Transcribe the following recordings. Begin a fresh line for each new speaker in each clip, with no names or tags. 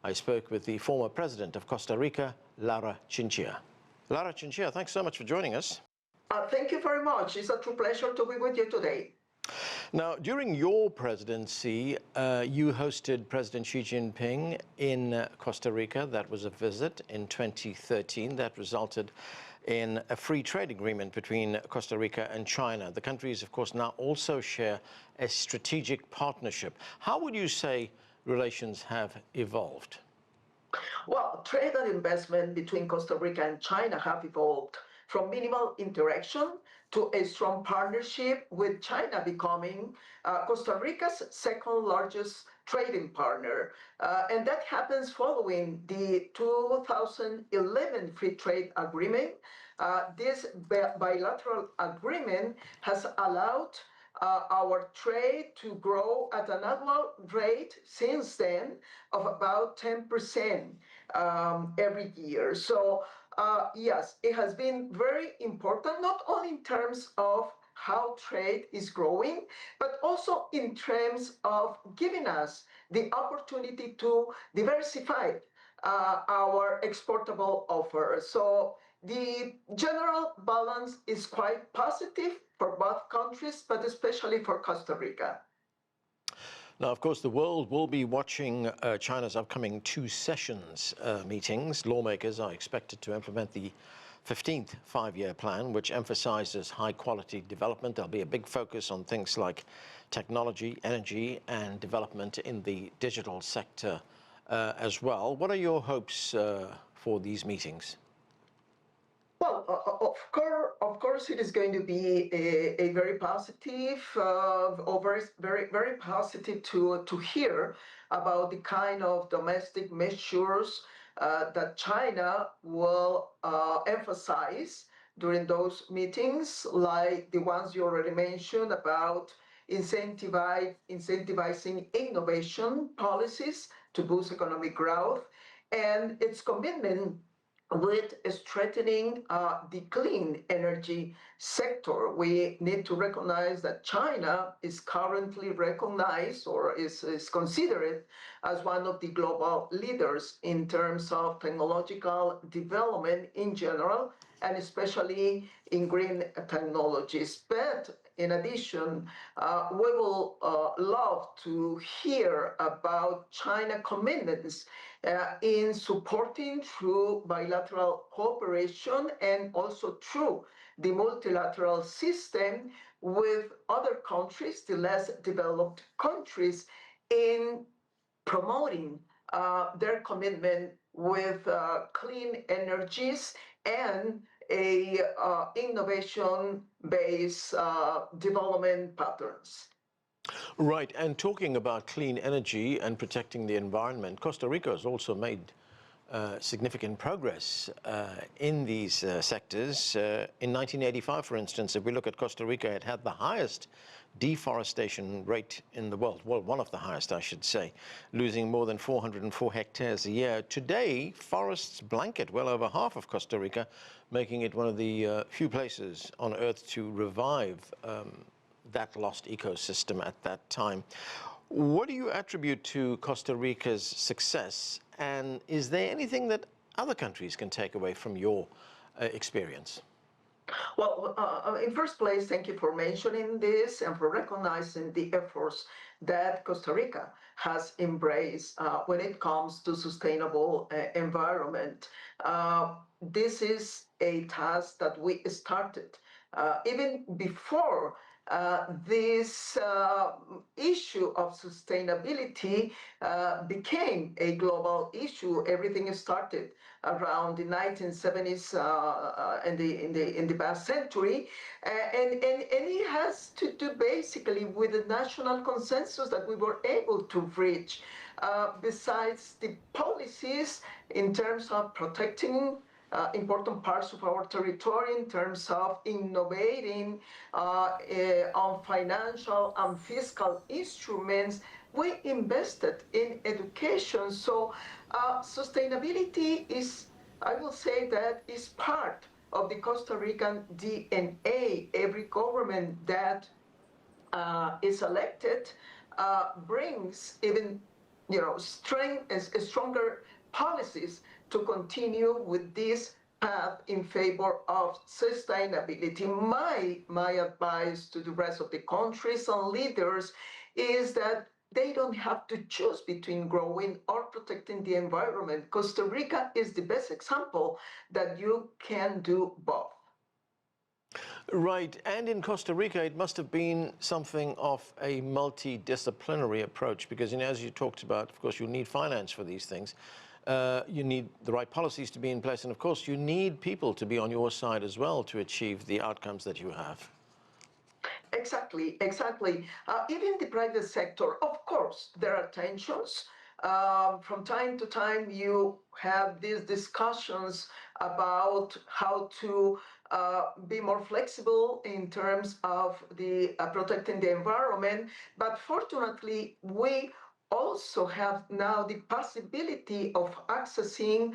I spoke with the former president of Costa Rica, Laura Chinchilla. Laura Chinchilla, thanks so much for joining us.
Thank you very much. It's a true pleasure to be with you today.
Now, during your presidency, you hosted President Xi Jinping in Costa Rica. That was a visit in 2013 that resulted in a free trade agreement between Costa Rica and China. The countries, of course, now also share a strategic partnership. How would you say relations have evolved?
Well, trade and investment between Costa Rica and China have evolved from minimal interaction to a strong partnership, with China becoming Costa Rica's second largest trading partner. And that happens following the 2011 free trade agreement. This bilateral agreement has allowed our trade to grow at an annual rate since then of about 10% every year. So yes, it has been very important, not only in terms of how trade is growing, but also in terms of giving us the opportunity to diversify our exportable offer. So the general balance is quite positive for both countries, but especially for Costa Rica.
Now, of course, the world will be watching China's upcoming two sessions meetings. Lawmakers are expected to implement the 15th five-year plan, which emphasizes high-quality development. There'll be a big focus on things like technology, energy, and development in the digital sector as well. What are your hopes for these meetings?
Well, of course, it is going to be a very positive, very positive to hear about the kind of domestic measures that China will emphasize during those meetings, like the ones you already mentioned about incentivizing innovation policies to boost economic growth, and its commitment with strengthening the clean energy sector. We need to recognize that China is currently recognized, or is considered as one of the global leaders in terms of technological development in general, and especially in green technologies. But in addition, we will love to hear about China commitments in supporting through bilateral cooperation and also through the multilateral system with other countries, the less developed countries, in promoting their commitment with clean energies and a innovation-based development patterns.
Right, and talking about clean energy and protecting the environment, Costa Rica has also made significant progress in these sectors. In 1985, for instance, if we look at Costa Rica, it had the highest deforestation rate in the world. Well, one of the highest, I should say, losing more than 404 hectares a year. Today, forests blanket well over half of Costa Rica, making it one of the few places on Earth to revive that lost ecosystem at that time. What do you attribute to Costa Rica's success, and is there anything that other countries can take away from your experience?
Well, in first place, thank you for mentioning this and for recognizing the efforts that Costa Rica has embraced when it comes to sustainable environment. This is a task that we started even before this issue of sustainability became a global issue. Everything started around the 1970s in the past century, and it has to do basically with the national consensus that we were able to reach. Besides the policies in terms of protecting important parts of our territory, in terms of innovating on financial and fiscal instruments, we invested in education. So sustainability is, I will say, that is part of the Costa Rican DNA. Every government that is elected brings even stronger policies to continue with this path in favor of sustainability. My advice to the rest of the countries and leaders is that they don't have to choose between growing or protecting the environment. Costa Rica is the best example that you can do both.
Right, and in Costa Rica, it must have been something of a multidisciplinary approach because, as you talked about, of course, you need finance for these things. You need the right policies to be in place, and of course, you need people to be on your side as well to achieve the outcomes that you have.
Exactly, exactly. Even the private sector, of course, there are tensions. From time to time, you have these discussions about how to be more flexible in terms of the protecting the environment. But fortunately, we also have now the possibility of accessing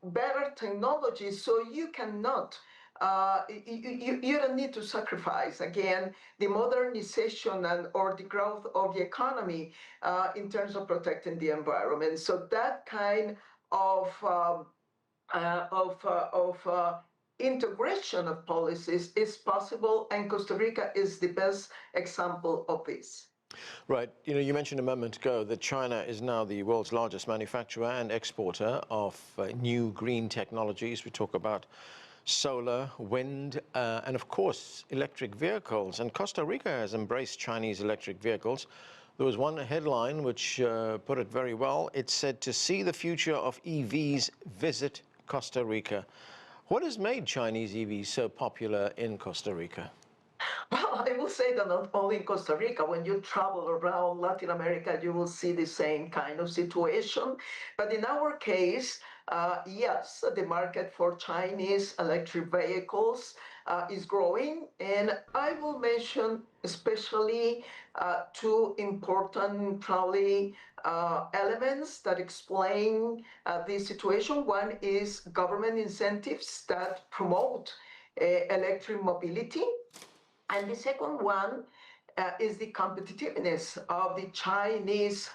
better technology, so you cannot you don't need to sacrifice, again, the modernization or the growth of the economy in terms of protecting the environment. So that kind of integration of policies is possible, and Costa Rica is the best example of this.
Right. You mentioned a moment ago that China is now the world's largest manufacturer and exporter of new green technologies. We talk about solar, wind, and of course, electric vehicles. And Costa Rica has embraced Chinese electric vehicles. There was one headline which put it very well. It said, "To see the future of EVs, visit Costa Rica." What has made Chinese EVs so popular in Costa Rica?
Well, I will say that not only in Costa Rica, when you travel around Latin America, you will see the same kind of situation. But in our case, yes, the market for Chinese electric vehicles is growing. And I will mention especially two important, probably, elements that explain this situation. One is government incentives that promote electric mobility. And the second one is the competitiveness of the Chinese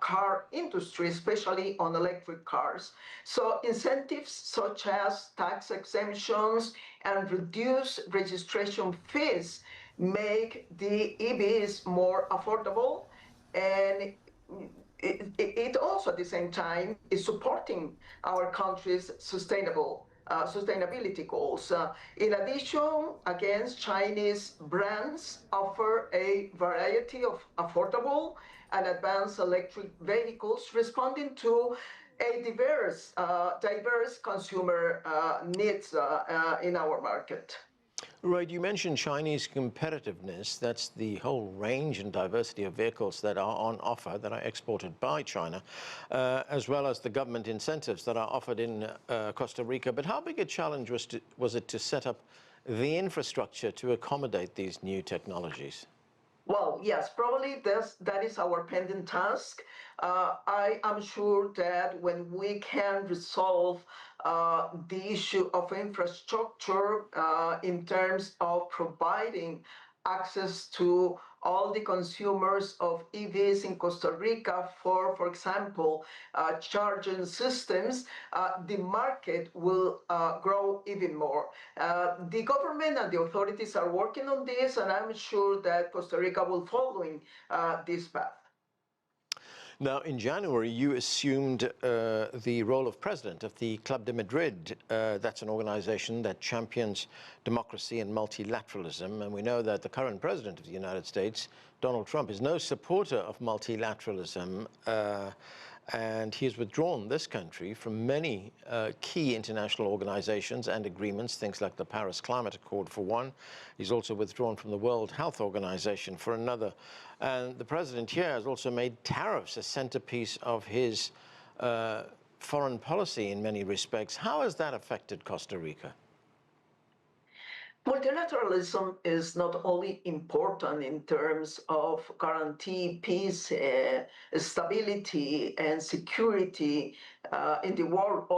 car industry, especially on electric cars. So incentives such as tax exemptions and reduced registration fees make the EVs more affordable, and it also at the same time is supporting our country's sustainability goals. In addition, against Chinese brands offer a variety of affordable and advanced electric vehicles responding to a diverse consumer needs in our market.
Right, you mentioned Chinese competitiveness. That's the whole range and diversity of vehicles that are on offer that are exported by China, as well as the government incentives that are offered in Costa Rica. But how big a challenge was it to set up the infrastructure to accommodate these new technologies?
Well, yes, probably that is our pending task. I am sure that when we can resolve the issue of infrastructure in terms of providing access to all the consumers of EVs in Costa Rica for example, charging systems, the market will grow even more. The government and the authorities are working on this, and I'm sure that Costa Rica will follow this path.
Now, in January, you assumed the role of president of the Club de Madrid. That's an organization that champions democracy and multilateralism. And we know that the current president of the United States, Donald Trump, is no supporter of multilateralism. And he has withdrawn this country from many key international organizations and agreements, things like the Paris Climate Accord for one. He's also withdrawn from the World Health Organization for another. And the president here has also made tariffs a centerpiece of his foreign policy in many respects. How has that affected Costa Rica?
Multilateralism is not only important in terms of guarantee peace, stability, and security in the world,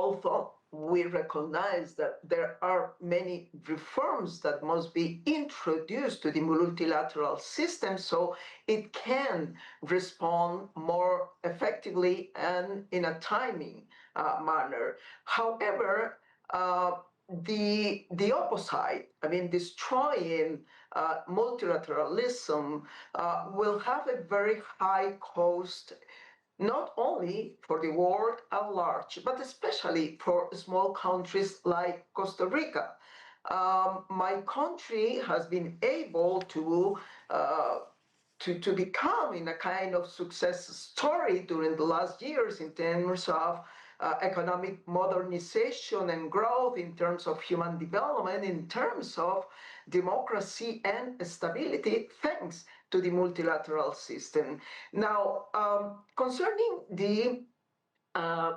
we recognize that there are many reforms that must be introduced to the multilateral system so it can respond more effectively and in a timing manner. However, the opposite, I mean, destroying multilateralism will have a very high cost, not only for the world at large, but especially for small countries like Costa Rica. My country has been able to become in a kind of success story during the last years in terms of economic modernization and growth, in terms of human development, in terms of democracy and stability, thanks to the multilateral system. Now, concerning the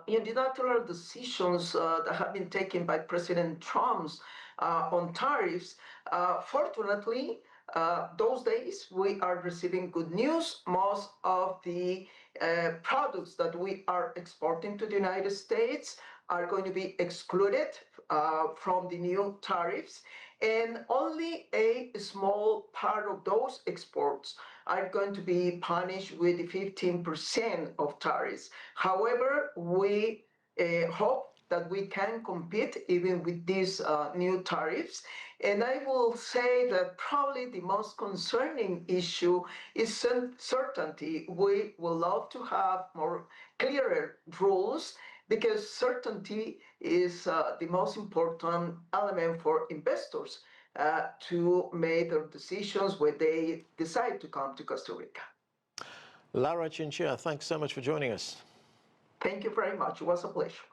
unilateral decisions that have been taken by President Trump on tariffs, fortunately, those days we are receiving good news. Most of the products that we are exporting to the United States are going to be excluded from the new tariffs, and only a small part of those exports are going to be punished with the 15% of tariffs. However, we hope that we can compete even with these new tariffs. And I will say that probably the most concerning issue is certainty. We would love to have more clearer rules, because certainty is the most important element for investors to make their decisions when they decide to come to Costa Rica.
Laura Chinchilla, thanks so much for joining us.
Thank you very much. It was a pleasure.